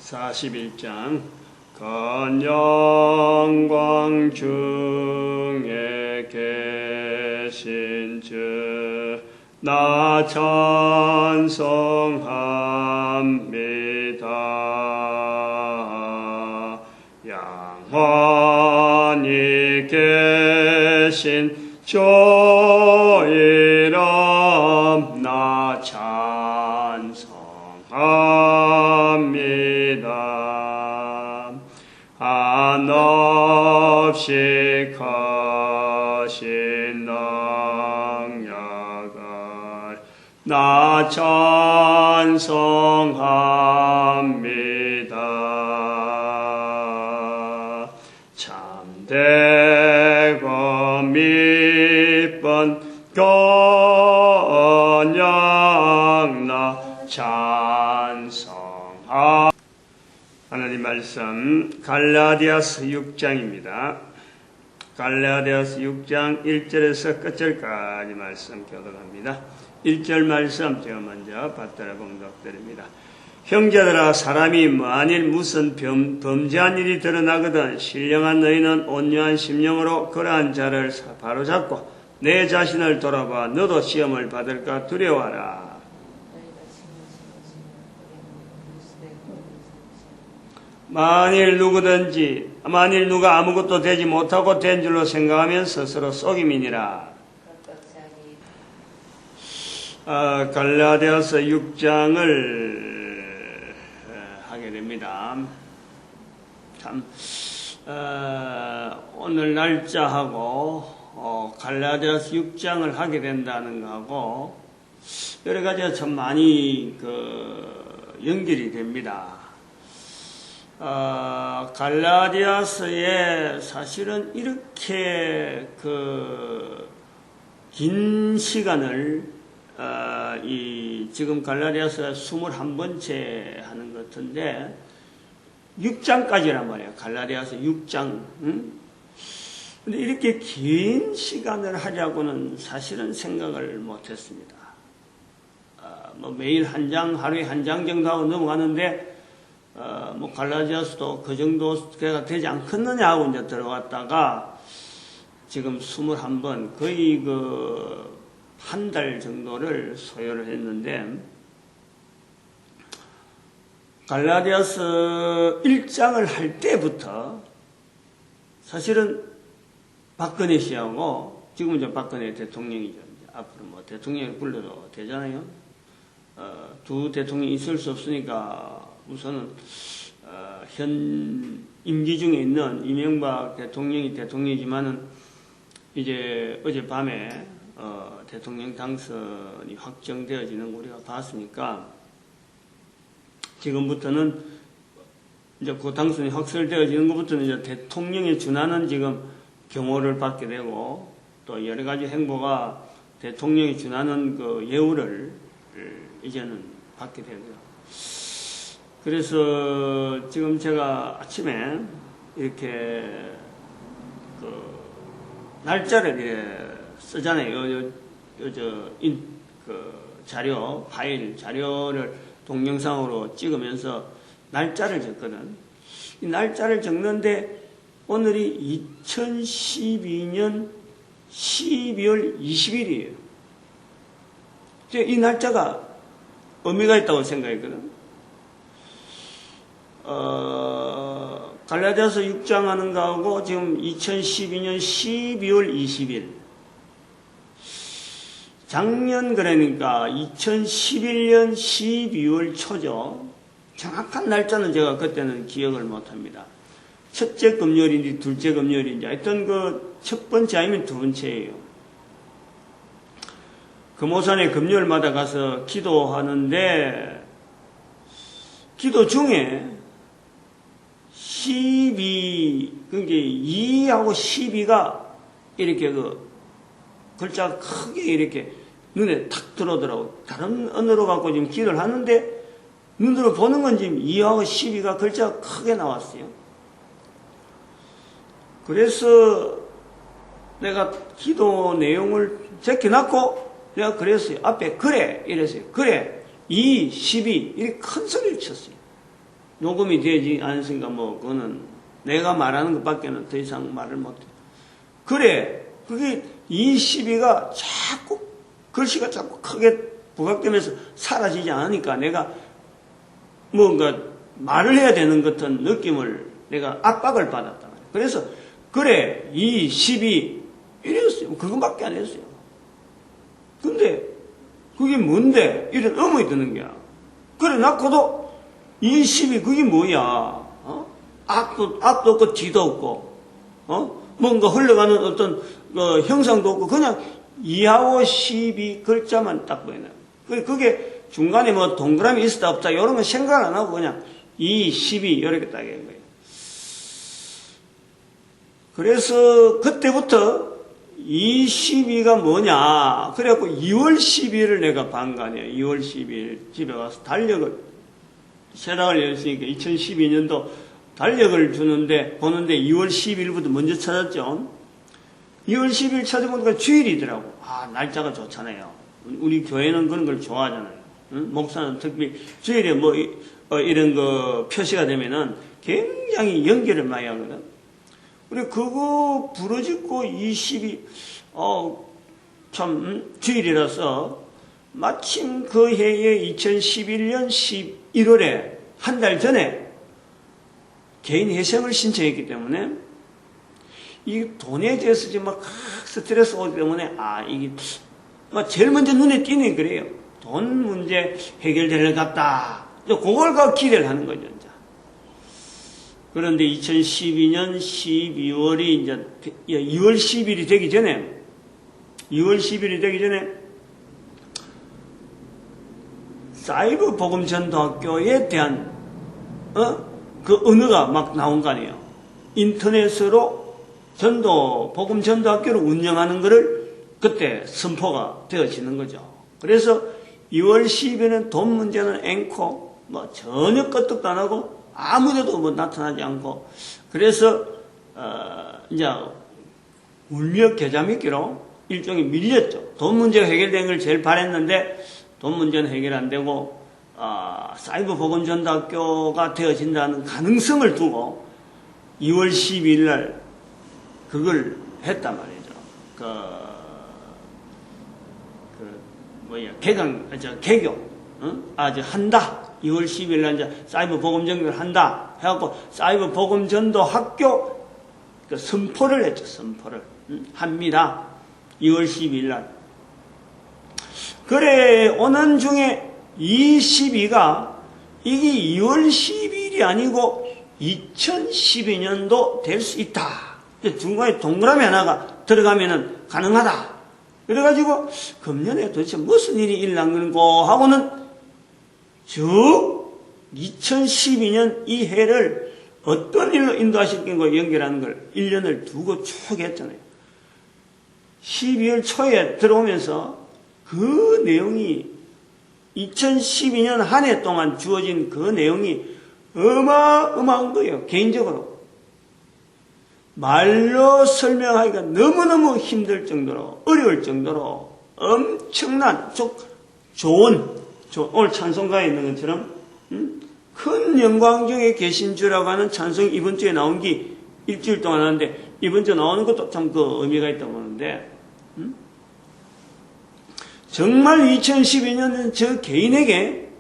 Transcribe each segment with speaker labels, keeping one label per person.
Speaker 1: 41장 건영광 중에 계신 주 나 찬송합니다. 영원히 계신 주 이름 나 찬송합니다. 한없이 크신 능력을 나 찬송합니다. 참되고 미쁜 건양 나 찬송합니다. 하나님 말씀 갈라디아서 6장입니다. 갈라디아서 6장 1절에서 끝절까지 말씀 교독합니다. 1절 말씀 제가 먼저 받들어 봉독드립니다. 형제들아, 사람이 만일 무슨 범죄한 일이 드러나거든 신령한 너희는 온유한 심령으로 그러한 자를 바로잡고 내 자신을 돌아봐. 너도 시험을 받을까 두려워하라. 만일 누가 아무것도 되지 못하고 된 줄로 생각하면 스스로 속임이니라. 갈라디아서 6장을 하게 됩니다. 참 오늘 날짜하고 갈라디아서 6장을 하게 된다는 거하고 여러 가지가 참 많이 연결이 됩니다. 갈라디아서에 사실은 이렇게 긴 시간을 지금 갈라디아서 21번째 하는 것 같은데 6장까지란 말이에요. 갈라디아서 6장. 근데 이렇게 긴 시간을 하려고는 사실은 생각을 못했습니다. 매일 한 장, 하루에 한 장 정도 하고 넘어가는데 갈라디아서도 그 정도가 되지 않겠느냐 하고 이제 들어갔다가 지금 21번 거의 한 달 정도를 소요를 했는데 갈라디아서 1장을 할 때부터 사실은 박근혜 씨하고 지금 이제 박근혜 대통령이죠. 앞으로 대통령을 불러도 되잖아요. 두 대통령이 있을 수 없으니까 우선은 현 임기 중에 있는 이명박 대통령이 대통령이지만은 이제 어젯밤에 대통령 당선이 확정되어지는 거 우리가 봤으니까 지금부터는 이제 그 당선이 확정되어지는 것부터는 이제 대통령에 준하는 지금 경호를 받게 되고 또 여러 가지 행보가 대통령에 준하는 예우를 이제는 받게 되고요. 그래서 지금 제가 아침에 이렇게 날짜를 쓰잖아요. 파일 자료를 동영상으로 찍으면서 날짜를 적거든. 이 날짜를 적는데 오늘이 2012년 12월 20일이에요. 이 날짜가 의미가 있다고 생각했거든. 갈라디아서 6장 하는 거하고 지금 2012년 12월 20일. 작년 그러니까 2011년 12월 초죠. 정확한 날짜는 제가 그때는 기억을 못합니다. 첫째 금요일인지 둘째 금요일인지 하여튼 첫 번째 아니면 두 번째예요. 금오산에 금요일마다 가서 기도하는데 기도 중에 12, 2하고 12가 이렇게 글자가 크게 이렇게 눈에 탁 들어오더라고. 다른 언어로 갖고 지금 기도를 하는데 눈으로 보는 건 지금 2하고 12가 글자가 크게 나왔어요. 그래서 내가 기도 내용을 적혀놨고 내가 그랬어요. 앞에 그래 이랬어요. 그래 2, 12 이렇게 큰 소리를 쳤어요. 녹음이 되지 않으니까 뭐 그거는 내가 말하는 것밖에는 더 이상 말을 못해. 그래, 그게 이 시비가 자꾸 글씨가 자꾸 크게 부각되면서 사라지지 않으니까 내가 뭔가 말을 해야 되는 것 같은 느낌을 내가 압박을 받았다. 그래서 그래 이 시비 이랬어요. 그것밖에 안 했어요. 근데 그게 뭔데 이런 의문이 드는 거야. 그래 낳고도 이 시비 그게 뭐야? 앞도 없고 뒤도 없고 뭔가 흘러가는 어떤 형상도 없고 그냥 이하고 시비 글자만 딱 보이네. 그게 중간에 뭐 동그라미 있었다 없다 이런 거 생각 안 하고 그냥 이 시비 이렇게 딱 한 거예요. 그래서 그때부터 이 시비가 뭐냐 그래갖고 2월 10일을 내가 반가네요. 2월 10일 집에 가서 달력을 세락을 열었으니까 2012년도 달력을 보는데 2월 10일부터 먼저 찾았죠. 2월 10일 찾아보니까 주일이더라고. 날짜가 좋잖아요. 우리 교회는 그런 걸 좋아하잖아요. 응? 목사는 특히 주일에 뭐 이런 거 표시가 되면은 굉장히 연결을 많이 하거든. 그래 그거 부러지고 20이 참 주일이라서 마침 그 해에 2011년 11월에 한 달 전에 개인 회생을 신청했기 때문에 이 돈에 대해서 지금 막 스트레스 오기 때문에 이게 막 제일 먼저 눈에 띄는 그래요. 돈 문제 해결될 것 같다. 그걸 갖고 기대를 하는 거죠. 이제. 그런데 2012년 12월이 이제 2월 10일이 되기 전에 2월 10일이 되기 전에 사이버 복음 전도학교에 대한 그 언어가 막 나온 거 아니에요. 인터넷으로 복음 전도학교를 운영하는 것을 그때 선포가 되어지는 거죠. 그래서 2월 10일은 돈 문제는 앵코 뭐 전혀 끄떡도 안 하고 아무데도 뭐 나타나지 않고 그래서 이제 울며 겨자 먹기로 일종의 밀렸죠. 돈 문제가 해결된 걸 제일 바랬는데 돈 문제는 해결 안 되고 사이버 복음 전도학교가 되어진다는 가능성을 두고 2월 12일 날 그걸 했단 말이죠. 개교 한다. 2월 10일 날 이제 사이버 복음 전도를 한다 해갖고 사이버 복음 전도 학교 선포를 했죠. 선포를 합니다. 2월 12일 날. 그래 오는 중에 이 12가 이게 2월 10일이 아니고 2012년도 될 수 있다. 중간에 동그라미 하나가 들어가면은 가능하다. 그래가지고 금년에 도대체 무슨 일이 일어난 건고 하고는 즉 2012년 이 해를 어떤 일로 인도하실 건가 연결하는 걸 1년을 두고 쭉 했잖아요. 12월 초에 들어오면서 그 내용이 2012년 한 해 동안 주어진 그 내용이 어마어마한 거예요. 개인적으로. 말로 설명하기가 너무너무 힘들 정도로 어려울 정도로 엄청난 좋은 오늘 찬송가에 있는 것처럼 큰 영광 중에 계신 주라고 하는 찬송이 이번 주에 나온 게 일주일 동안 하는데 이번 주에 나오는 것도 참 그 의미가 있다고 보는데 정말 2012년은 저 개인에게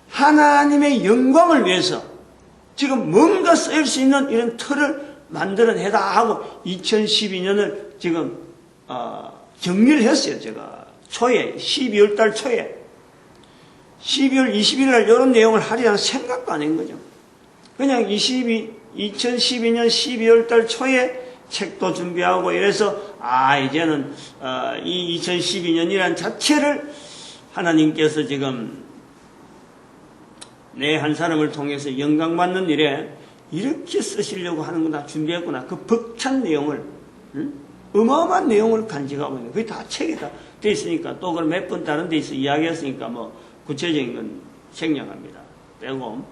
Speaker 1: 하나님의 영광을 위해서 지금 뭔가 쓰일 수 있는 이런 틀을 만들어내다 하고 2012년을 지금 정리를 했어요. 제가 초에 12월 달 초에 12월 21일 날 이런 내용을 하리라는 생각도 안 한 거죠. 그냥 2012년 12월 달 초에 책도 준비하고 이래서 이제는 이 2012년이라는 자체를 하나님께서 지금 내 한 사람을 통해서 영광받는 일에 이렇게 쓰시려고 하는구나 준비했구나. 그 벅찬 내용을 어마어마한 내용을 간직하고 있는 그게 다 책에 다 돼 있으니까 또 그걸 몇 번 다른 데 있어 이야기했으니까 뭐 구체적인 건 생략합니다. 빼고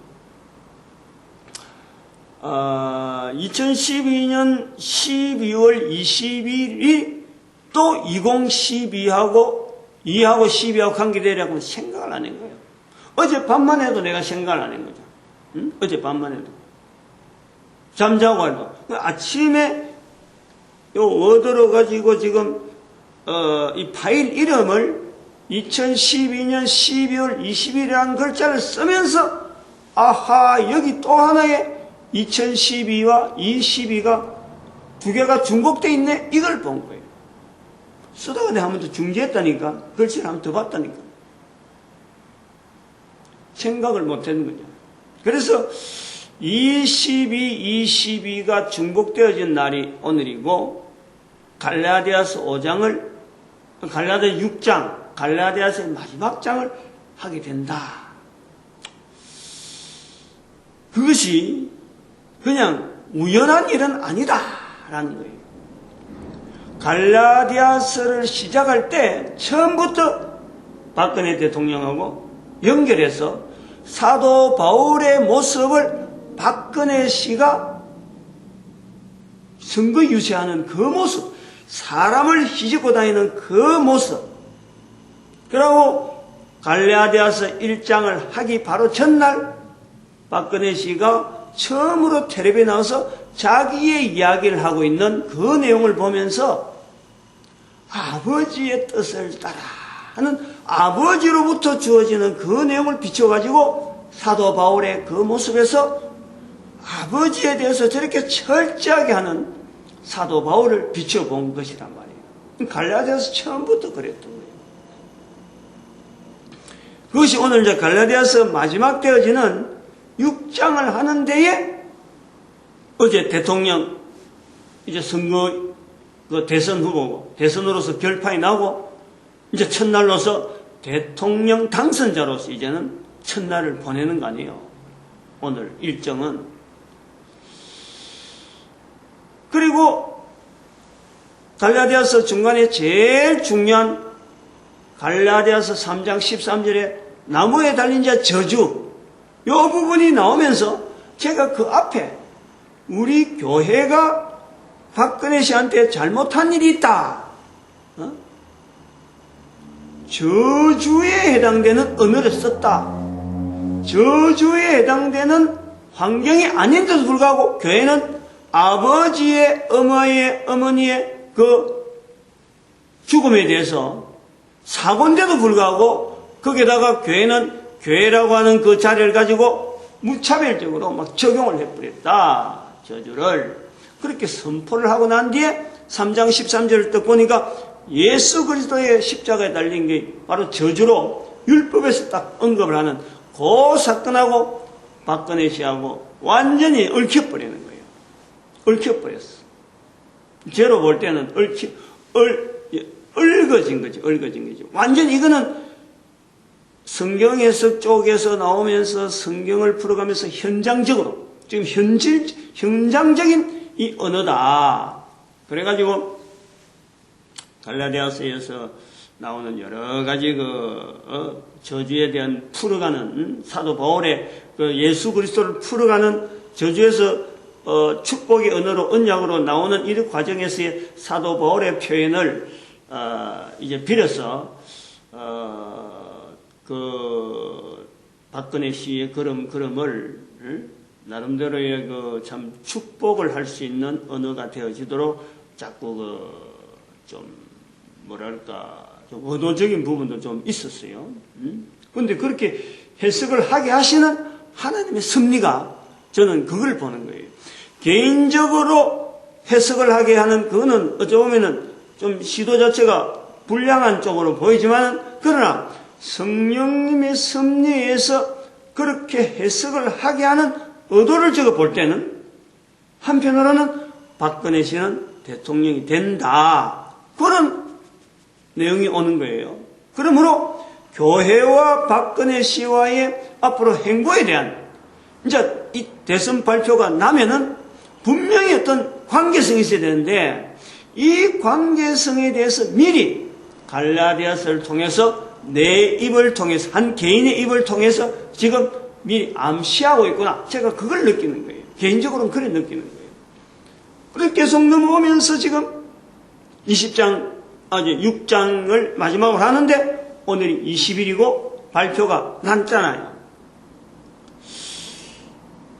Speaker 1: 2012년 12월 20일이 또 2012하고 2하고 12하고 관계되려고 생각을 안 한 거예요. 어제 밤만 해도 내가 생각을 안 한 거죠. 어젯밤만 해도. 잠자고 해도. 아침에 요 워드로 가지고 지금, 이 파일 이름을 2012년 12월 20일이라는 글자를 쓰면서, 아하, 여기 또 하나의 2012와 22가 두 개가 중복되어 있네? 이걸 본 거예요. 쓰다가 내가 한 번 더 중지했다니까. 글씨를 한 번 더 봤다니까. 생각을 못 했는 거죠. 그래서 22가 중복되어진 날이 오늘이고, 갈라디아서 5장을, 갈라디아 6장, 갈라디아서의 마지막 장을 하게 된다. 그것이 그냥 우연한 일은 아니다라는 거예요. 갈라디아서를 시작할 때 처음부터 박근혜 대통령하고 연결해서 사도 바울의 모습을 박근혜 씨가 선거 유세하는 그 모습, 사람을 휘젓고 다니는 그 모습, 그리고 갈라디아서 1장을 하기 바로 전날 박근혜 씨가 처음으로 텔레비에 나와서 자기의 이야기를 하고 있는 그 내용을 보면서 아버지의 뜻을 따라 하는, 아버지로부터 주어지는 그 내용을 비춰가지고 사도 바울의 그 모습에서 아버지에 대해서 저렇게 철저하게 하는 사도 바울을 비춰본 것이란 말이에요. 갈라디아서 처음부터 그랬던 거예요. 그것이 오늘 이제 갈라디아서 마지막 되어지는 6장을 하는 데에 어제 대통령 이제 선거 그 대선 후보고 대선으로서 결판이 나고 이제 첫날로서 대통령 당선자로서 이제는 첫날을 보내는 거 아니에요. 오늘 일정은. 그리고 갈라디아서 중간에 제일 중요한 갈라디아서 3장 13절에 나무에 달린 자 저주, 이 부분이 나오면서 제가 그 앞에 우리 교회가 박근혜 씨한테 잘못한 일이 있다, 저주에 해당되는 언어를 썼다. 저주에 해당되는 환경이 아닌데도 불구하고 교회는 아버지의, 어머니의 그 죽음에 대해서 사고인데도 불구하고 거기다가 교회는 교회라고 하는 그 자리를 가지고 무차별적으로 막 적용을 해버렸다. 저주를. 그렇게 선포를 하고 난 뒤에 3장 13절을 딱 보니까 예수 그리스도의 십자가에 달린 게 바로 저주로 율법에서 딱 언급을 하는 그 사건하고 박근혜 씨하고 완전히 얽혀버리는 거예요. 얽혀버렸어. 제로 볼 때는 얽어진 거지, 얽어진 거지. 완전히 이거는 성경 해석 쪽에서 나오면서 성경을 풀어가면서 현장적으로, 지금 현장적인 이 언어다. 그래가지고, 갈라디아서에서 나오는 여러 가지 저주에 대한 풀어가는, 사도 바울의 그 예수 그리스도를 풀어가는 저주에서 축복의 언어로, 언약으로 나오는 이 과정에서의 사도 바울의 표현을, 이제 빌어서, 박근혜 씨의 걸음을, 나름대로의 참 축복을 할 수 있는 언어가 되어지도록 자꾸 좀 의도적인 부분도 좀 있었어요. 그런데 그렇게 해석을 하게 하시는 하나님의 섭리가 저는 그걸 보는 거예요. 개인적으로 해석을 하게 하는 그거는 어찌 보면은 좀 시도 자체가 불량한 쪽으로 보이지만, 그러나 성령님의 섭리에서 그렇게 해석을 하게 하는 의도를 제가 볼 때는 한편으로는 박근혜 씨는 대통령이 된다, 그런 내용이 오는 거예요. 그러므로 교회와 박근혜 씨와의 앞으로 행보에 대한, 이제 이 대선 발표가 나면은 분명히 어떤 관계성이 있어야 되는데, 이 관계성에 대해서 미리 갈라디아서를 통해서 내 입을 통해서, 한 개인의 입을 통해서 지금 미리 암시하고 있구나. 제가 그걸 느끼는 거예요. 개인적으로는 그래 느끼는 거예요. 그렇게 계속 넘어오면서 지금 6장을 마지막으로 하는데 오늘이 20일이고 발표가 났잖아요.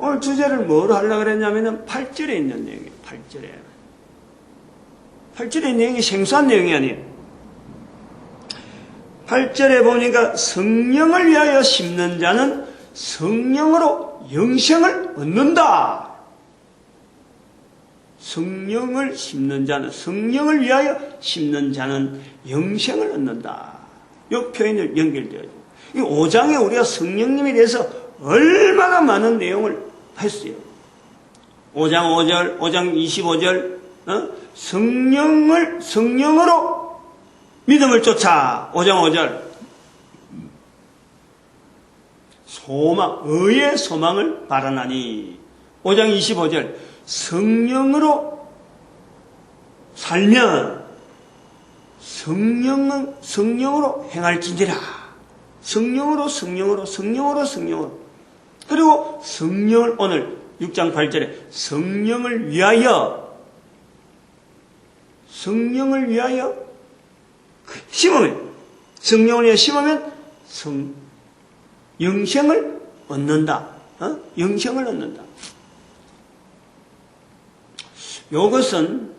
Speaker 1: 오늘 주제를 뭐로 하려고 그랬냐면은 8절에 있는 내용이에요. 8절에. 8절에 있는 내용이 생소한 내용이 아니에요. 8절에 보니까 성령을 위하여 심는 자는 성령으로 영생을 얻는다. 성령을 심는 자는, 성령을 위하여 심는 자는 영생을 얻는다. 이 표현을 연결되어요. 이 5장에 우리가 성령님에 대해서 얼마나 많은 내용을 했어요. 5장 5절, 5장 25절, 성령으로 믿음을 쫓아. 5장 5절. 의의 소망을 바라나니. 5장 25절. 성령으로 살면 성령으로 행할지니라. 성령으로. 그리고 성령을 오늘 6장 8절에 성령을 위하여 심으면, 성령을 위하여 심으면 영생을 얻는다. 영생을 얻는다. 이것은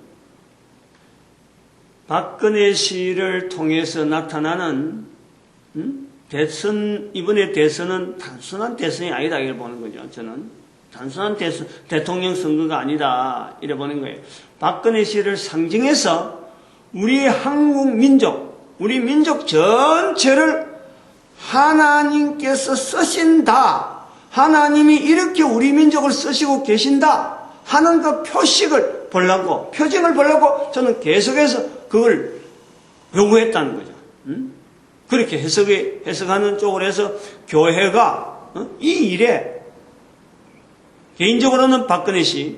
Speaker 1: 박근혜 씨를 통해서 나타나는 이번에 대선은 단순한 대선이 아니다 이렇게 보는 거죠. 저는 단순한 대통령 선거가 아니다 이렇게 보는 거예요. 박근혜 씨를 상징해서 우리 한국 민족, 우리 민족 전체를 하나님께서 쓰신다. 하나님이 이렇게 우리 민족을 쓰시고 계신다 하는 그 표식을 보려고, 표징을 보려고 저는 계속해서 그걸 요구했다는 거죠. 그렇게 해석하는 쪽으로 해서 교회가 이 일에 개인적으로는 박근혜 씨,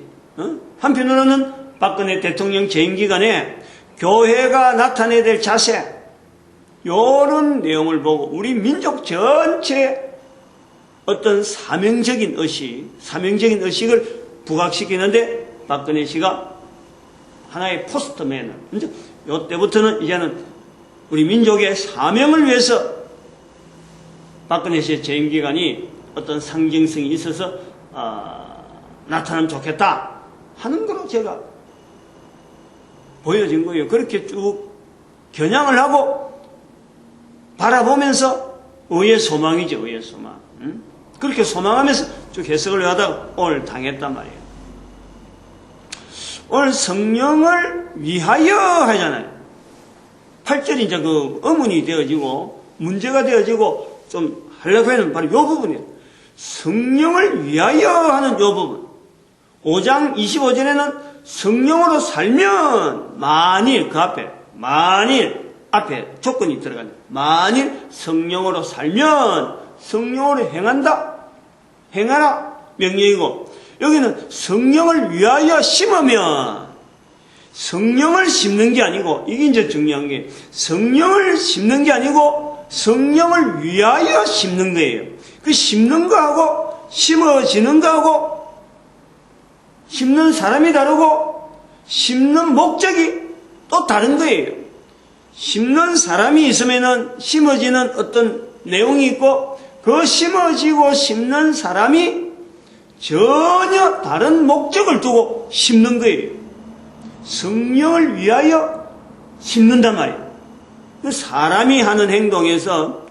Speaker 1: 한편으로는 박근혜 대통령 재임 기간에 교회가 나타내야 될 자세, 이런 내용을 보고 우리 민족 전체의 어떤 사명적인 의식을 부각시키는데 박근혜 씨가 하나의 포스터맨을, 이제 이때부터는 이제는 우리 민족의 사명을 위해서 박근혜 씨의 재임 기간이 어떤 상징성이 있어서 나타나면 좋겠다 하는 거로 제가 보여진 거예요. 그렇게 쭉 겨냥을 하고 바라보면서 의의 소망이죠. 의의 소망. 그렇게 소망하면서 쭉 해석을 하다가 오늘 당했단 말이에요. 오늘 성령을 위하여 하잖아요. 8절이 이제 그 어문이 되어지고 문제가 되어지고 좀 하려고 하는 바로 이 부분이에요. 성령을 위하여 하는 이 부분. 5장 25절에는 성령으로 살면 만일 앞에 조건이 들어가요. 만일 성령으로 살면 성령으로 행하라 명령이고, 여기는 성령을 위하여 심으면 성령을 심는 게 아니고, 이게 이제 중요한 게 성령을 심는 게 아니고 성령을 위하여 심는 거예요. 그 심는 거하고 심어지는 거하고 심는 사람이 다르고 심는 목적이 또 다른 거예요. 심는 사람이 있으면은 심어지는 어떤 내용이 있고, 그 심어지고 심는 사람이 전혀 다른 목적을 두고 심는 거예요. 성령을 위하여 심는단 말이에요. 사람이 하는 행동에서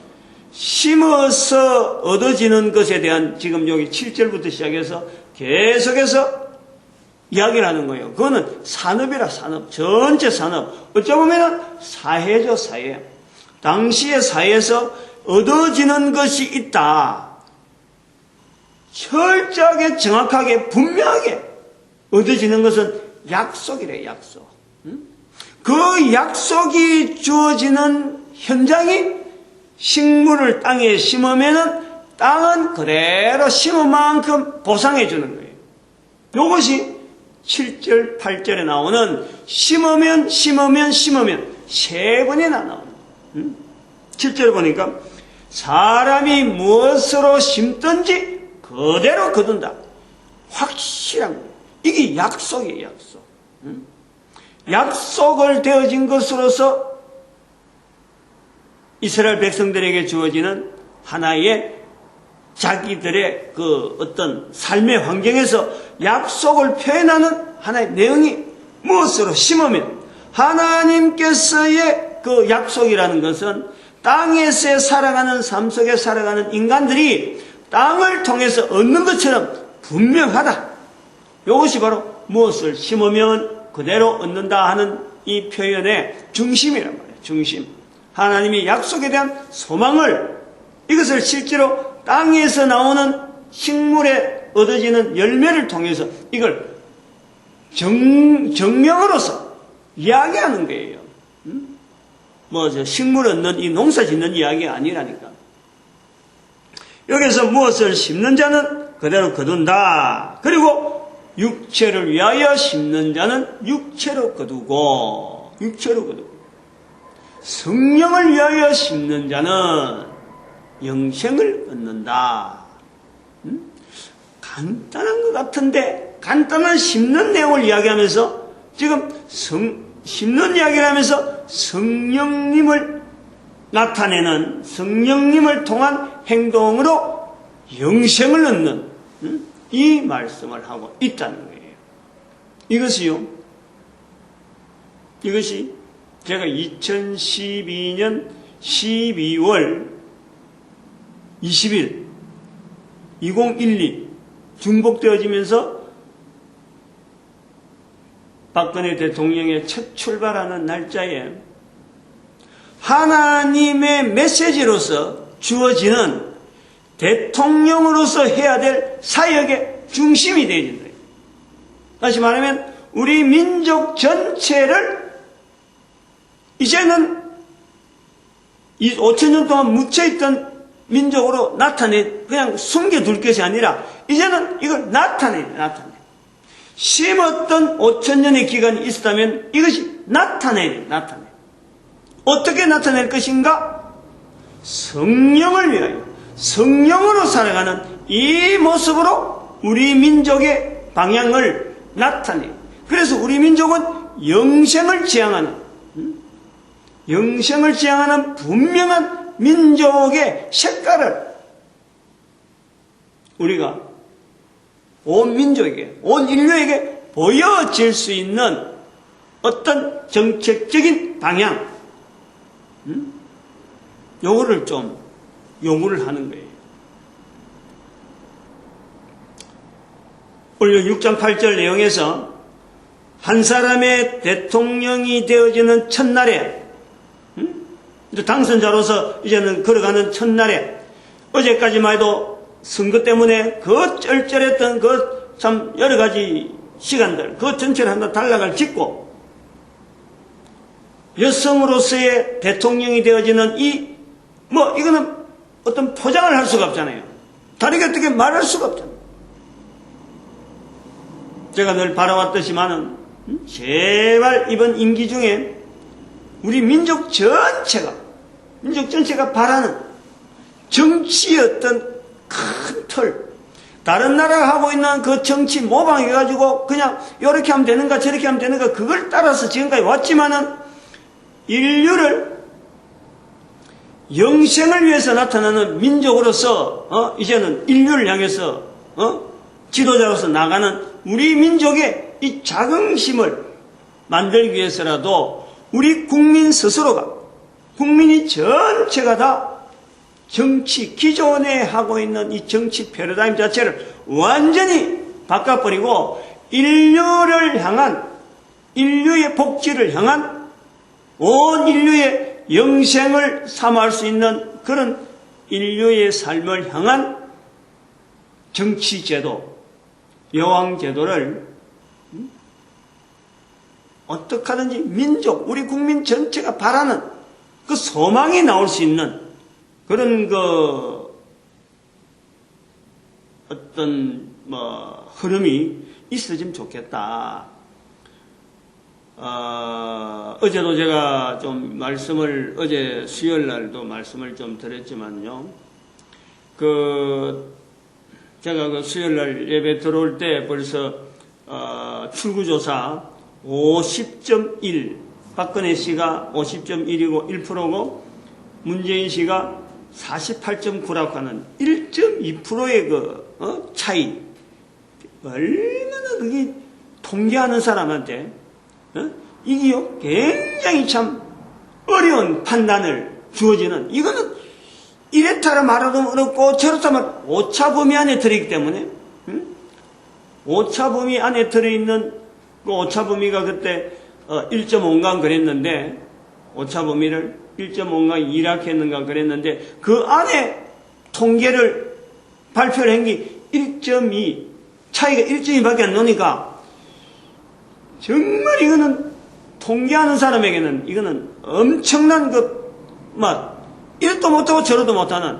Speaker 1: 심어서 얻어지는 것에 대한, 지금 여기 7절부터 시작해서 계속해서 이야기를 하는 거예요. 그거는 산업이라, 산업. 전체 산업. 어쩌보면 사회죠, 사회. 당시의 사회에서 얻어지는 것이 있다. 철저하게, 정확하게, 분명하게 얻어지는 것은 약속이래요, 약속. 그 약속이 주어지는 현장이 식물을 땅에 심으면은 땅은 그대로 심은 만큼 보상해 주는 거예요. 이것이 7절, 8절에 나오는 심으면 세 번이나 나오는 거예요. 7절 보니까 사람이 무엇으로 심든지 그대로 거둔다. 확실한 거예요. 이게 약속이에요, 약속. 약속을 되어진 것으로서 이스라엘 백성들에게 주어지는 하나의 자기들의 그 어떤 삶의 환경에서 약속을 표현하는 하나의 내용이 무엇으로 심으면 하나님께서의 그 약속이라는 것은 땅에서 살아가는 삶 속에 살아가는 인간들이 땅을 통해서 얻는 것처럼 분명하다. 이것이 바로 무엇을 심으면 그대로 얻는다 하는 이 표현의 중심이란 말이에요. 중심. 하나님이 약속에 대한 소망을, 이것을 실제로 땅에서 나오는 식물에 얻어지는 열매를 통해서 이걸 정명으로서 이야기하는 거예요. 식물 얻는 이 농사 짓는 이야기가 아니라니까. 여기서 무엇을 심는 자는 그대로 거둔다. 그리고 육체를 위하여 심는 자는 육체로 거두고, 성령을 위하여 심는 자는 영생을 얻는다. 간단한 것 같은데, 간단한 심는 내용을 이야기하면서 지금 심는 이야기를 하면서 성령님을 나타내는, 성령님을 통한 행동으로 영생을 얻는 이 말씀을 하고 있다는 거예요. 이것이 제가 2012년 12월 20일 2012 중복되어지면서 박근혜 대통령의 첫 출발하는 날짜에 하나님의 메시지로서 주어지는 대통령으로서 해야 될 사역의 중심이 되어진다. 다시 말하면 우리 민족 전체를 이제는 이 5천년 동안 묻혀있던 민족으로 그냥 숨겨둘 것이 아니라 이제는 이걸 나타내. 심었던 5천년의 기간이 있었다면 이것이 나타내. 어떻게 나타낼 것인가? 성령을 위하여, 성령으로 살아가는 이 모습으로 우리 민족의 방향을 나타내. 그래서 우리 민족은 영생을 지향하는 분명한 민족의 색깔을 우리가 온 민족에게, 온 인류에게 보여질 수 있는 어떤 정책적인 방향, 요거를 좀 요구를 하는 거예요. 오늘 6장 8절 내용에서 한 사람의 대통령이 되어지는 첫날에, 당선자로서 이제는 걸어가는 첫날에, 어제까지만 해도 선거 때문에 그 쩔쩔했던 그 참 여러 가지 시간들, 그 전체를 한다 단락을 짓고, 여성으로서의 대통령이 되어지는 이거는 어떤 포장을 할 수가 없잖아요. 다르게 어떻게 말할 수가 없잖아요. 제가 늘 바라왔듯이만은, 제발 이번 임기 중에 우리 민족 전체가 바라는 정치의 어떤 큰 틀, 다른 나라가 하고 있는 그 정치 모방해가지고 그냥 이렇게 하면 되는가 저렇게 하면 되는가 그걸 따라서 지금까지 왔지만은 인류를 영생을 위해서 나타나는 민족으로서 이제는 인류를 향해서 지도자로서 나가는 우리 민족의 이 자긍심을 만들기 위해서라도 우리 국민 스스로가, 국민이 전체가 다 정치, 기존에 하고 있는 이 정치 패러다임 자체를 완전히 바꿔버리고 인류를 향한, 인류의 복지를 향한, 온 인류의 영생을 삼할 수 있는 그런 인류의 삶을 향한 정치제도, 여왕제도를 어떻게 하든지 민족, 우리 국민 전체가 바라는 그 소망이 나올 수 있는 그런 어떤 흐름이 있어지면 좋겠다. 어제도 제가 좀 어제 수요일 날도 말씀을 좀 드렸지만요. 제가 수요일 날 예배 들어올 때 벌써, 출구조사 50.1, 박근혜 씨가 50.1이고 1%고, 문재인 씨가 48.9라고 하는 1.2%의 차이. 얼마나 그게 통계하는 사람한테, 이게요, 굉장히 참 어려운 판단을 주어지는, 이거는 이렇다라 말하면 어렵고, 저렇다 말, 오차 범위 안에 들어있기 때문에, 오차 범위 안에 들어있는, 그 오차 범위가 그때, 1.5인가 그랬는데, 오차 범위를 1.5인가 2라 했는가 그랬는데, 그 안에 통계를 발표를 한 게 1.2, 차이가 1.2밖에 안 나니까, 정말 이거는 통계하는 사람에게는 이거는 엄청난 이것도 못하고 저것도 못하는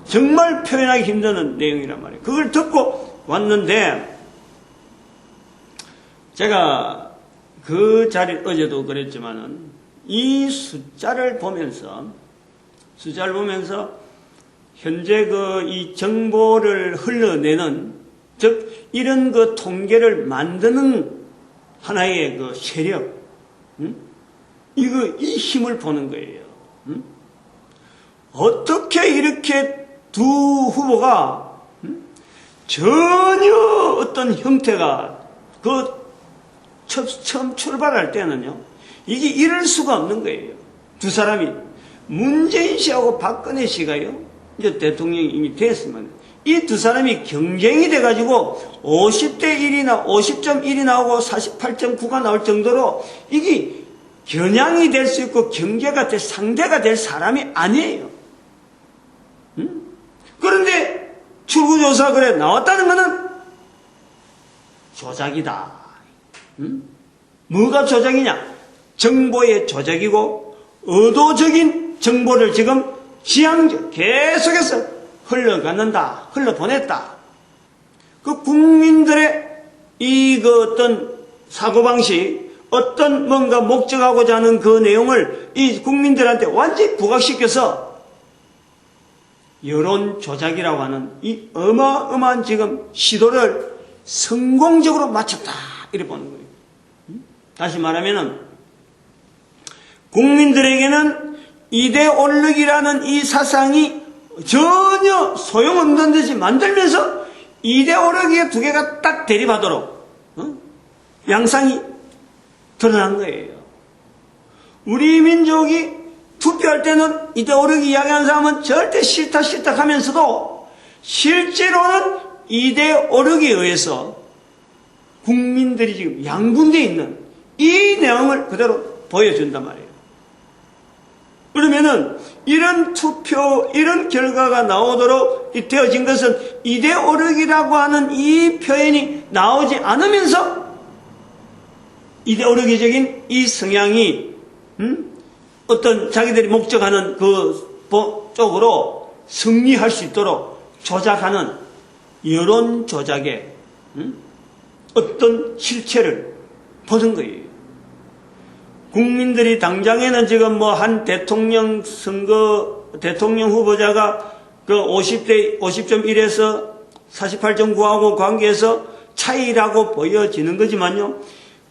Speaker 1: 정말 표현하기 힘든 내용이란 말이에요. 그걸 듣고 왔는데, 제가 그 자리 어제도 그랬지만은 이 숫자를 보면서 현재 이 정보를 흘러내는, 즉 이런 통계를 만드는 하나의 세력, 이 힘을 보는 거예요. 어떻게 이렇게 두 후보가 전혀 어떤 형태가 처음 출발할 때는요, 이게 이럴 수가 없는 거예요. 두 사람이, 문재인 씨하고 박근혜 씨가요, 이제 대통령이 이미 됐으면, 이 두 사람이 경쟁이 돼가지고 50대 1이나 50.1이 나오고 48.9가 나올 정도로 이게 겨냥이 될 수 있고 경계가 될 상대가 될 사람이 아니에요. 그런데 출구조사 그래 나왔다는 것은 조작이다. 뭐가 조작이냐? 정보의 조작이고 의도적인 정보를 지금 계속해서 흘러보냈다. 그 국민들의 어떤 사고방식, 어떤 뭔가 목적하고자 하는 그 내용을 이 국민들한테 완전히 부각시켜서 여론 조작이라고 하는 이 어마어마한 지금 시도를 성공적으로 마쳤다. 이렇게 보는 거예요. 다시 말하면은, 국민들에게는 이데올로기라는 이 사상이 전혀 소용없는 듯이 만들면서 이데올로기의 두 개가 딱 대립하도록 양상이 드러난 거예요. 우리 민족이 투표할 때는 이데올로기 이야기하는 사람은 절대 싫다 하면서도 실제로는 이데올로기에 의해서 국민들이 지금 양분되어 있는 이 내용을 그대로 보여준단 말이에요. 그러면은 이런 투표, 이런 결과가 나오도록 되어진 것은 이데올로기라고 하는 이 표현이 나오지 않으면서 이데올로기적인 이 성향이 어떤 자기들이 목적하는 그 쪽으로 승리할 수 있도록 조작하는 여론 조작의 어떤 실체를 보는 거예요. 국민들이 당장에는 지금 한 대통령 후보자가 그 50.1에서 48.9하고 관계해서 차이라고 보여지는 거지만요,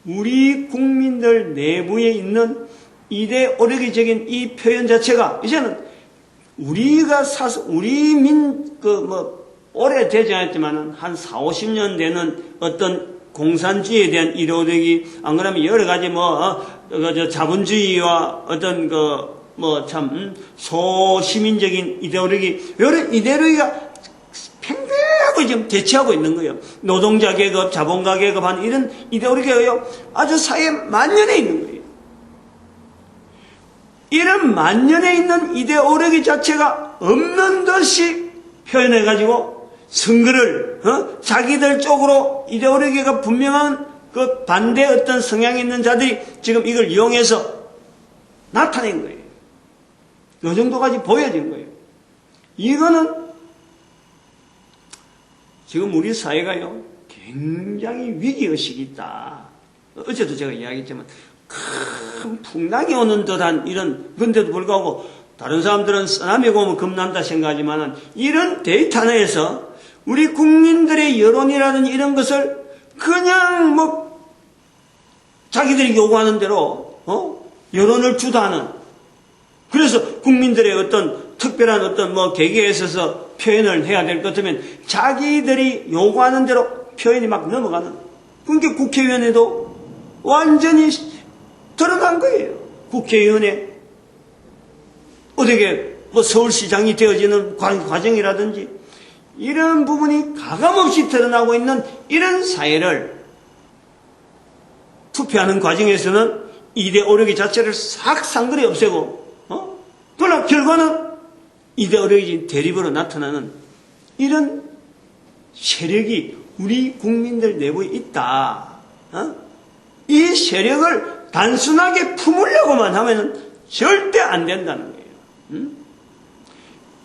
Speaker 1: 우리 국민들 내부에 있는 이데올로기적인 이 표현 자체가 이제는 우리가 오래되지 않았지만은 한 40-50년 되는 어떤 공산주의에 대한 이데올로기, 안 그러면 여러 가지 자본주의와 어떤 소시민적인 이데올로기, 이런 이데올로기가 팽팽하고 지금 대치하고 있는 거예요. 노동자 계급, 자본가 계급 하는 이런 이데올로기가요, 아주 사회에 만연해 있는 거예요. 이런 만연해 있는 이데올로기 자체가 없는 듯이 표현해가지고 선거를 자기들 쪽으로 이데올로기가 분명한 그 반대 어떤 성향이 있는 자들이 지금 이걸 이용해서 나타낸 거예요. 이 정도까지 보여진 거예요. 이거는 지금 우리 사회가요, 굉장히 위기의식이 있다. 어제도 제가 이야기했지만 큰 풍랑이 오는 듯한 이런, 그런데도 불구하고 다른 사람들은 쓰나미 오면 겁난다 생각하지만은 이런 데이터 내에서 우리 국민들의 여론이라든지 이런 것을 그냥 자기들이 요구하는 대로 여론을 주도하는, 그래서 국민들의 어떤 특별한 어떤 뭐 계기에 있어서 표현을 해야 될 것 같으면 자기들이 요구하는 대로 표현이 막 넘어가는. 그러니까 국회의원에도 완전히 드러난 거예요. 국회의원에 어떻게 뭐 서울시장이 되어지는 과정이라든지 이런 부분이 가감없이 드러나고 있는 이런 사회를 투표하는 과정에서는 이데올로기 자체를 싹 상그리 없애고 그러나 결과는 이데올로기 대립으로 나타나는 이런 세력이 우리 국민들 내부에 있다. 이 세력을 단순하게 품으려고만 하면 절대 안 된다는 거예요.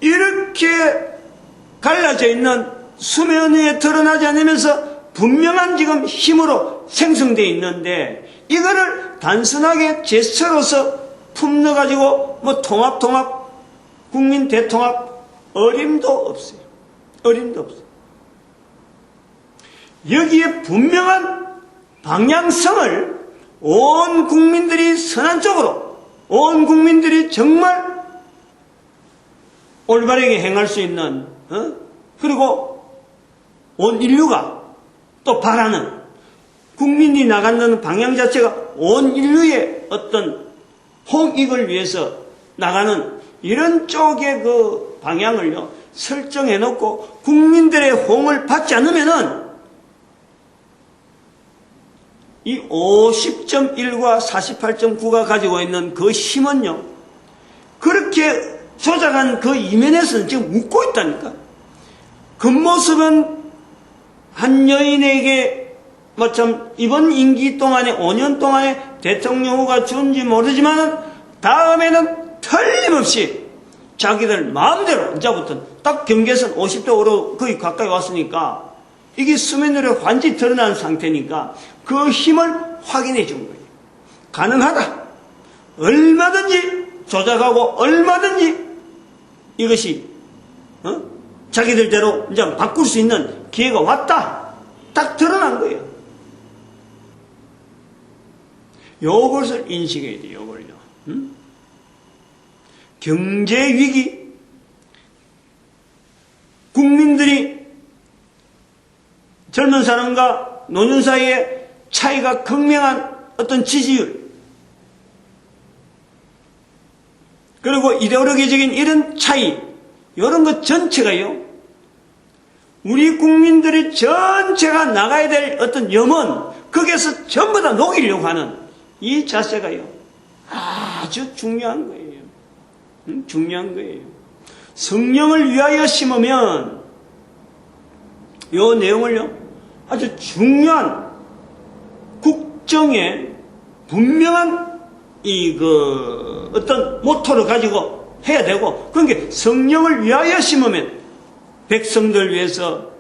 Speaker 1: 이렇게 갈라져 있는 수면 위에 드러나지 않으면서 분명한 지금 힘으로 생성되어 있는데 이거를 단순하게 제스처로서 품어가지고 뭐 통합 국민 대통합 어림도 없어요. 어림도 없어요. 여기에 분명한 방향성을 온 국민들이 선한 쪽으로 온 국민들이 정말 올바르게 행할 수 있는 그리고 온 인류가 또 바라는 국민이 나간다는 방향 자체가 온 인류의 어떤 홍익을 위해서 나가는 이런 쪽의 그 방향을요 설정해 놓고 국민들의 호응을 받지 않으면은 이 50.1과 48.9가 가지고 있는 그 힘은요 그렇게 조작한 그 이면에서는 지금 웃고 있다니까. 겉모습은 한 여인에게 참 이번 임기 동안에 5년 동안에 대통령 후가 준지 모르지만 다음에는 틀림없이 자기들 마음대로 이제부터 딱 경계선 50도로 거의 가까이 왔으니까 이게 수면으로 완전히 드러난 상태니까 그 힘을 확인해 준 거예요. 가능하다. 얼마든지 조작하고 얼마든지 이것이 자기들대로 이제 바꿀 수 있는 기회가 왔다. 딱 드러난 거예요. 요것을 인식해야 돼요. 요걸요. 경제 위기, 국민들이 젊은 사람과 노년 사이에 차이가 극명한 어떤 지지율, 그리고 이데올로기적인 이런 차이, 이런 것 전체가요, 우리 국민들이 전체가 나가야 될 어떤 염원, 거기에서 전부 다 녹이려고 하는 이 자세가요, 아주 중요한 거예요. 중요한 거예요. 성령을 위하여 심으면, 요 내용을요, 아주 중요한 국정의 분명한 어떤 모토를 가지고 해야 되고, 그러니까 성령을 위하여 심으면 백성들 위해서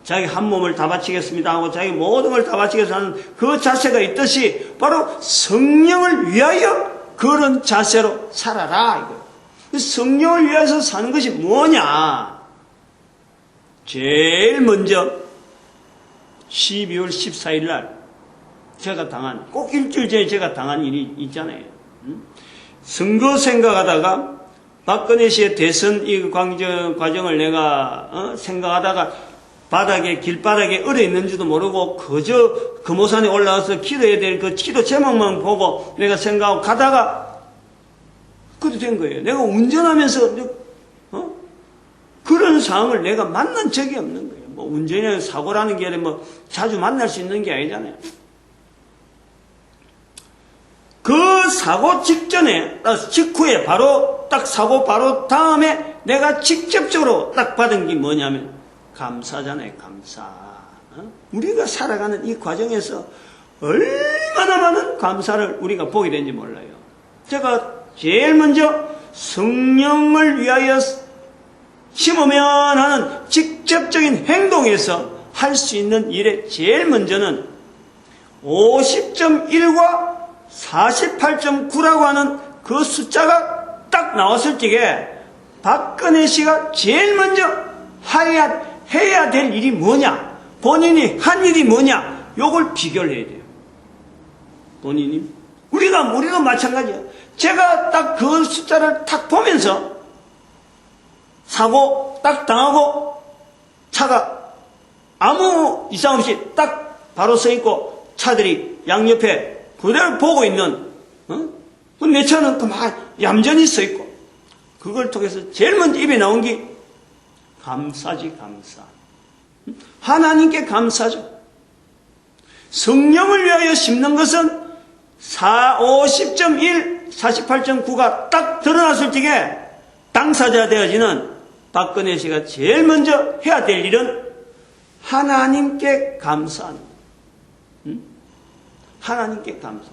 Speaker 1: 자기 한 몸을 다 바치겠습니다 하고 자기 모든 걸 다 바치겠습니다 하는 그 자세가 있듯이 바로 성령을 위하여 그런 자세로 살아라 이거예요. 성령을 위해서 사는 것이 뭐냐? 제일 먼저 12월 14일 날 제가 당한, 꼭 일주일 전에 제가 당한 일이 있잖아요. 선거 생각하다가 박근혜 씨의 대선 이 과정을 내가 생각하다가 길바닥에 얼어 있는지도 모르고 그저 금오산에 올라와서 기도해야 될 그 기도 제목만 보고 내가 생각하고 가다가 그렇게 된 거예요. 내가 운전하면서 그런 상황을 내가 만난 적이 없는 거예요. 뭐 운전이나 사고라는 게 뭐 자주 만날 수 있는 게 아니잖아요. 그 사고 직전에, 직후에 딱 사고 바로 다음에 내가 직접적으로 딱 받은 게 뭐냐면 감사잖아요. 감사. 우리가 살아가는 이 과정에서 얼마나 많은 감사를 우리가 보게 되는지 몰라요. 제가 제일 먼저 성령을 위하여 심으면 하는 직접적인 행동에서 할 수 있는 일에 제일 먼저는 50.1과 48.9라고 하는 그 숫자가 딱 나왔을 적에 박근혜 씨가 제일 먼저 해야 될 일이 뭐냐, 본인이 한 일이 뭐냐, 요걸 비교를 해야 돼요. 우리도 마찬가지예요. 제가 딱 그 숫자를 딱 보면서 사고 딱 당하고 차가 아무 이상 없이 딱 바로 서 있고 차들이 양옆에 그대로 보고 있는, 내 차는 그만 얌전히 서 있고, 그걸 통해서 제일 먼저 입에 나온 게 감사지, 감사. 하나님께 감사죠. 성령을 위하여 심는 것은 50.1, 48.9가 딱 드러났을 적에 당사자 되어지는 박근혜 씨가 제일 먼저 해야 될 일은 하나님께 감사하는 거예요. 하나님께 감사.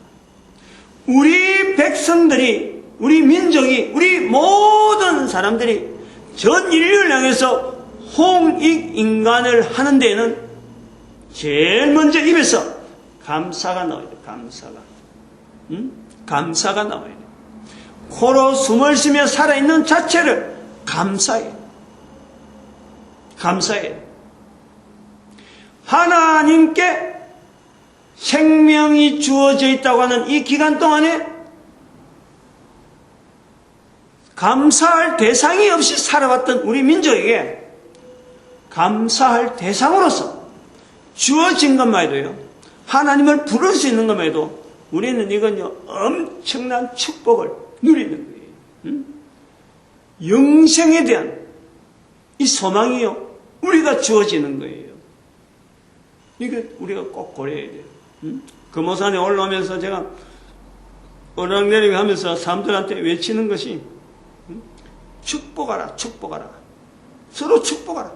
Speaker 1: 우리 백성들이, 우리 민족이, 우리 모든 사람들이 전 인류를 향해서 홍익인간을 하는 데에는 제일 먼저 입에서 감사가 나와야 돼. 감사가. 감사가 나와야 돼. 코로 숨을 쉬며 살아있는 자체를 감사해. 감사해. 하나님께 생명이 주어져 있다고 하는 이 기간 동안에 감사할 대상이 없이 살아왔던 우리 민족에게 감사할 대상으로서 주어진 것만 해도요, 하나님을 부를 수 있는 것만 해도 우리는 이건요, 엄청난 축복을 누리는 거예요. 영생에 대한 이 소망이요, 우리가 주어지는 거예요. 이거 우리가 꼭 고려해야 돼요. 금오산에 올라오면서 제가 오르락내리락 하면서 사람들한테 외치는 것이 축복하라, 축복하라. 서로 축복하라.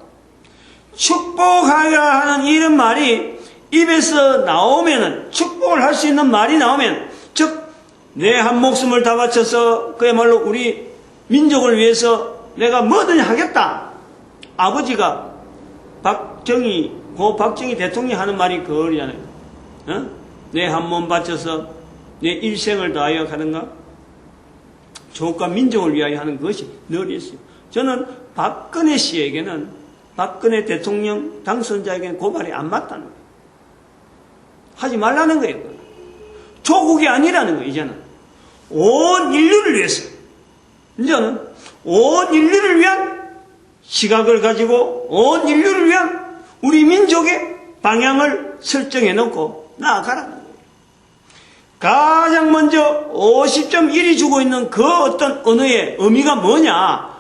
Speaker 1: 축복하라 하는 이런 말이 입에서 나오면은, 축복을 할 수 있는 말이 나오면, 즉, 내 한 목숨을 다 바쳐서 그야말로 우리 민족을 위해서 내가 뭐든 하겠다. 아버지가 고 박정희 대통령이 하는 말이 그거잖아요. 내 한 몸 바쳐서 내 일생을 다하여 가는가? 조국과 민족을 위하여 하는 것이 늘 있어요. 저는 박근혜 씨에게는, 박근혜 대통령 당선자에게는 그 말이 안 맞다는 거예요. 하지 말라는 거예요. 조국이 아니라는 거예요, 이제는. 온 인류를 위해서. 이제는 온 인류를 위한 시각을 가지고 온 인류를 위한 우리 민족의 방향을 설정해 놓고 나아가라는 거예요. 가장 먼저 50.1이 주고 있는 그 어떤 언어의 의미가 뭐냐?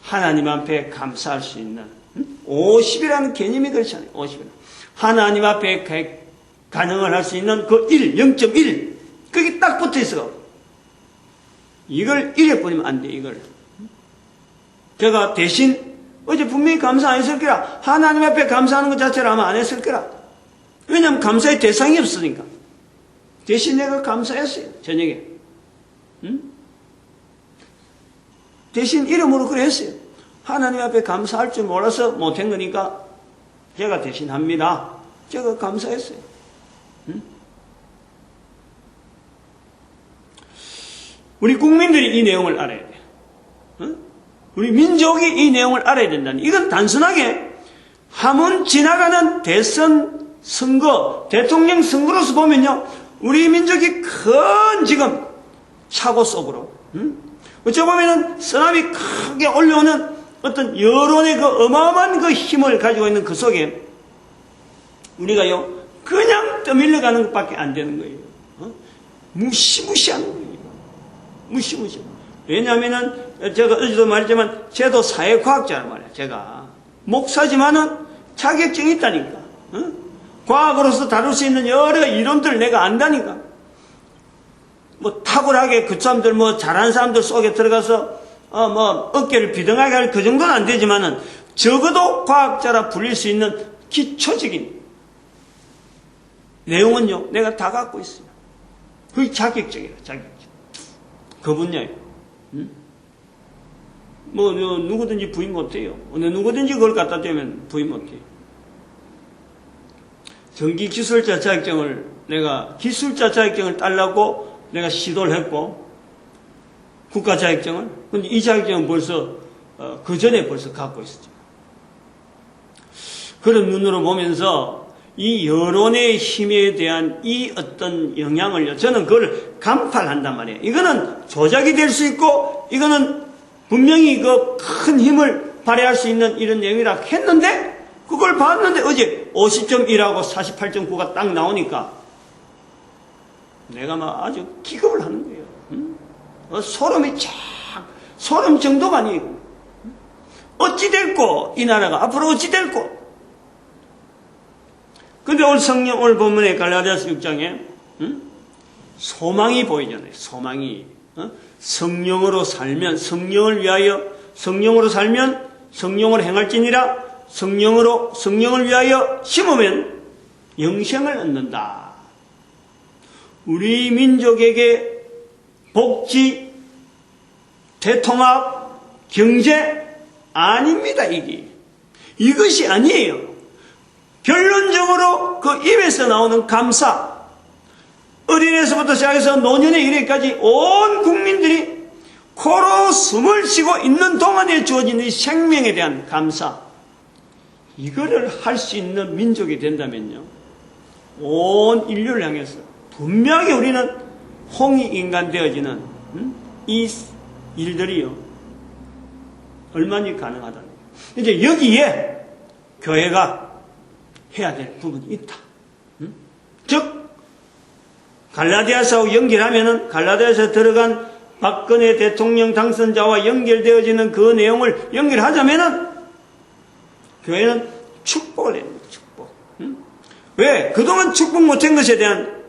Speaker 1: 하나님 앞에 감사할 수 있는 50이라는 개념이 그렇잖아요. 50. 하나님 앞에 가능을 할 수 있는 그 1, 0.1 그게 딱 붙어 있어. 이걸 잃어버리면 안 돼. 이걸 제가 대신 어제 분명히 감사 안 했을 거라. 하나님 앞에 감사하는 것 자체를 아마 안 했을 거라. 왜냐하면 감사의 대상이 없으니까. 대신 내가 감사했어요. 저녁에. 대신 이름으로 그래 했어요. 하나님 앞에 감사할 줄 몰라서 못한 거니까 제가 대신 합니다. 제가 감사했어요. 우리 국민들이 이 내용을 알아야 돼요. 우리 민족이 이 내용을 알아야 된다는, 이건 단순하게 한번 지나가는 대선 선거, 대통령 선거로서 보면요, 우리 민족이 큰 지금 사고 속으로, 어찌 보면은 쓰나미 크게 올려오는 어떤 여론의 그 어마어마한 그 힘을 가지고 있는 그 속에 우리가요, 그냥 떠밀려가는 것밖에 안 되는 거예요. 무시무시한 거예요. 무시무시. 왜냐하면은 제가 어제도 말했지만 저도 사회과학자란 말이야. 제가 목사지만은 자격증이 있다니까. 과학으로서 다룰 수 있는 여러 이론들을 내가 안다니까. 뭐 탁월하게 그 사람들 뭐 잘하는 사람들 속에 들어가서 뭐 어깨를 비등하게 할 그 정도는 안 되지만은 적어도 과학자라 불릴 수 있는 기초적인 내용은요 내가 다 갖고 있어요. 그게 자격증이라. 자격증. 그 분야에. 뭐 누구든지 부인 못해요. 누구든지 그걸 갖다 대면 부인 못해요. 전기기술자 자격증을 내가 기술자 자격증을 따려고 내가 시도를 했고 국가 자격증을. 근데 이 자격증은 벌써 그 전에 벌써 갖고 있었죠. 그런 눈으로 보면서 이 여론의 힘에 대한 이 어떤 영향을요, 저는 그걸 간파한단 말이에요. 이거는 조작이 될 수 있고, 이거는 분명히 그 큰 힘을 발휘할 수 있는 이런 내용이라 했는데, 그걸 봤는데 어제 50.1하고 48.9가 딱 나오니까 내가 막 아주 기겁을 하는 거예요. 소름이 소름 정도가 아니고, 어찌 될꼬, 이 나라가 앞으로 어찌 될꼬. 근데 오늘 본문에 갈라디아서 6장에 소망이 보이잖아요. 소망이. 성령으로 살면, 성령을 위하여, 성령으로 살면 성령을 행할지니라. 성령을 위하여 심으면 영생을 얻는다. 우리 민족에게 복지, 대통합, 경제 아닙니다. 이것이 아니에요. 결론적으로 그 입에서 나오는 감사, 어린애에서부터 시작해서 노년에 이르기까지 온 국민들이 코로 숨을 쉬고 있는 동안에 주어진 이 생명에 대한 감사, 이거를 할 수 있는 민족이 된다면요, 온 인류를 향해서 분명히 우리는 홍익인간 되어지는 이 일들이요, 얼마나 가능하다는 거예요. 이제 여기에 교회가 해야 될 부분이 있다. 즉 갈라디아서하고 연결하면은, 갈라디아서에 들어간 박근혜 대통령 당선자와 연결되어지는 그 내용을 연결하자면은, 교회는 축복을 해야 됩니다. 축복. 왜? 그동안 축복 못한 것에 대한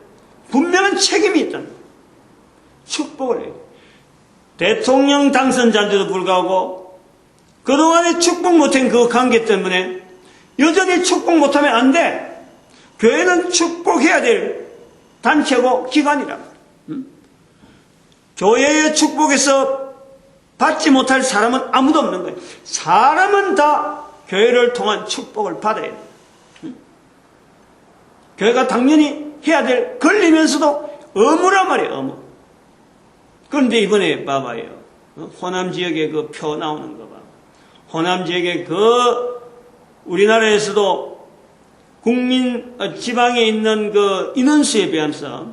Speaker 1: 분명한 책임이 있다는 거예요. 축복을 해요. 대통령 당선자인데도 불구하고 그동안에 축복 못한 그 관계 때문에 여전히 축복 못하면 안 돼. 교회는 축복해야 될 단체고 기관이라. 교회의 축복에서 받지 못할 사람은 아무도 없는 거예요. 사람은 다 교회를 통한 축복을 받아야 돼요. 교회가 당연히 해야 될, 걸리면서도 의무란 말이에요, 의무. 그런데 이번에 봐봐요. 호남 지역에 그 표 나오는 거 봐. 호남 지역에 우리나라에서도 지방에 있는 그 인원수에 비해서,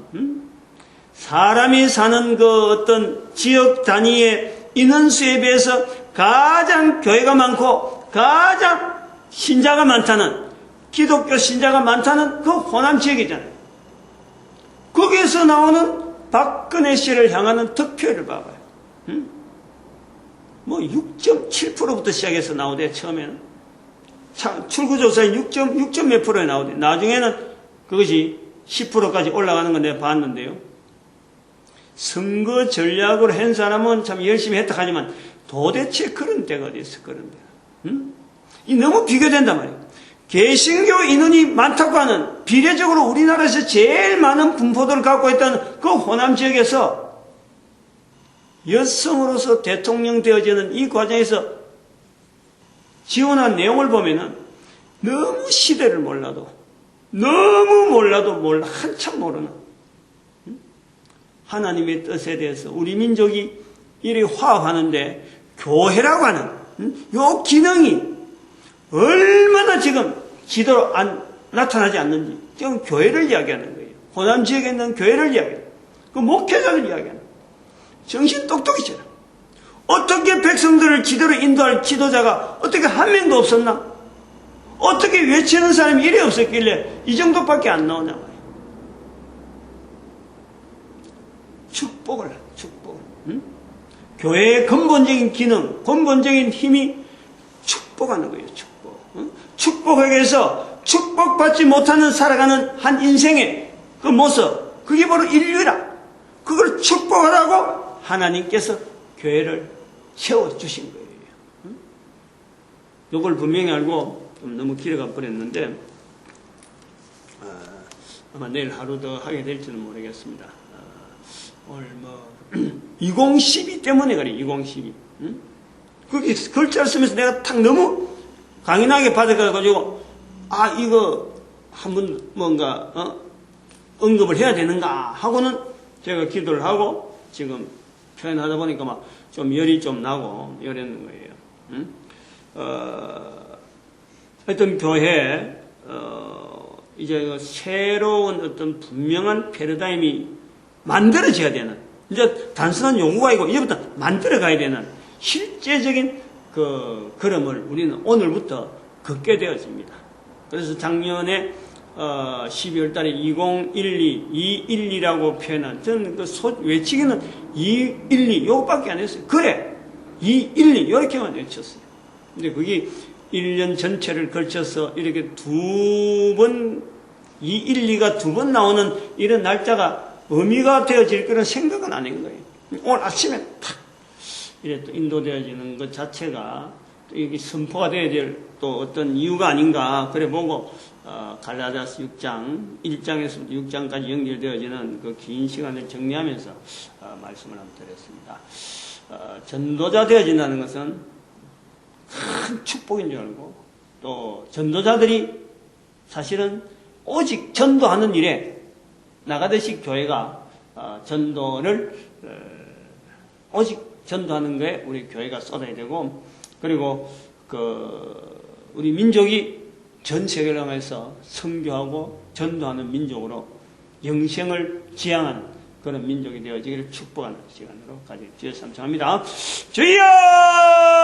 Speaker 1: 사람이 사는 그 어떤 지역 단위의 인원수에 비해서 가장 교회가 많고 가장 신자가 많다는, 기독교 신자가 많다는 그 호남 지역이잖아요. 거기에서 나오는 박근혜 씨를 향하는 득표율을 봐봐요. 뭐 6.7%부터 시작해서 나오대, 처음에는. 출구조사에 6점 몇 프로에 나오대. 나중에는 그것이 10%까지 올라가는 건 내가 봤는데요. 선거 전략으로 한 사람은 참 열심히 했다 하지만 도대체 그런 데가 어디 있어, 그런 데가. 이 너무 비교된단 말이에요. 개신교 인원이 많다고 하는, 비례적으로 우리나라에서 제일 많은 분포도를 갖고 있다는 그 호남 지역에서 여성으로서 대통령 되어지는 이 과정에서 지원한 내용을 보면은 너무 시대를 몰라도, 한참 모르는 하나님의 뜻에 대해서 우리 민족이 이리 화합하는데 교회라고 하는 요 기능이 얼마나 지금 지도로 나타나지 않는지, 지금 교회를 이야기하는 거예요. 호남 지역에 있는 교회를 이야기하는 거예요. 그 목회자를 이야기하는 거예요. 정신 똑똑이잖아. 어떻게 백성들을 지도로 인도할 지도자가 어떻게 한 명도 없었나? 어떻게 외치는 사람이 이리 없었길래 이 정도밖에 안 나오냐 말이에요. 축복을. 교회의 근본적인 기능, 근본적인 힘이 축복하는 거예요. 축복하기 위해서 축복받지 못하는 살아가는 한 인생의 그 모습, 그게 바로 인류라. 그걸 축복하라고 하나님께서 교회를 세워주신 거예요. 이걸 분명히 알고, 좀 너무 길어가 버렸는데 아마 내일 하루 더 하게 될지는 모르겠습니다. 오늘 2012 때문에 그래. 2012. 거기 글자를 쓰면서 내가 탁 너무 강인하게 받아가지고, 이거 한번 뭔가 언급을 해야 되는가 하고는 제가 기도를 하고 지금 표현하다 보니까 막 좀 열이 좀 나고 이러는 거예요. 어떤 교회 이제 새로운 어떤 분명한 패러다임이 만들어져야 되는, 이제 단순한 용어가 아니고 이제부터 만들어 가야 되는 실제적인 그 걸음을 우리는 오늘부터 걷게 되어집니다. 그래서 작년에 12월 달에 2012, 212라고 표현한, 저는 그 외치기는 212, 요것밖에 안 했어요. 그래! 212, 요렇게만 외쳤어요. 근데 그게 1년 전체를 걸쳐서 이렇게 두 번, 212가 두 번 나오는 이런 날짜가 의미가 되어질 그런 생각은 안 한 거예요. 오늘 아침에 탁, 이래 또 인도되어지는 것 자체가 또 이게 선포가 되어야 될 또 어떤 이유가 아닌가, 그래 보고, 갈라디아서 6장, 1장에서 6장까지 연결되어지는 그 긴 시간을 정리하면서 말씀을 한번 드렸습니다. 전도자 되어진다는 것은 큰 축복인 줄 알고, 또 전도자들이 사실은 오직 전도하는 일에 나가듯이 교회가 전도를 오직 전도하는 거에 우리 교회가 쏟아야 되고, 그리고 우리 민족이 전 세계를 향해서 선교하고 전도하는 민족으로 영생을 지향하는 그런 민족이 되어지기를 축복하는 시간으로 가질 주여 삼창합니다. 주여!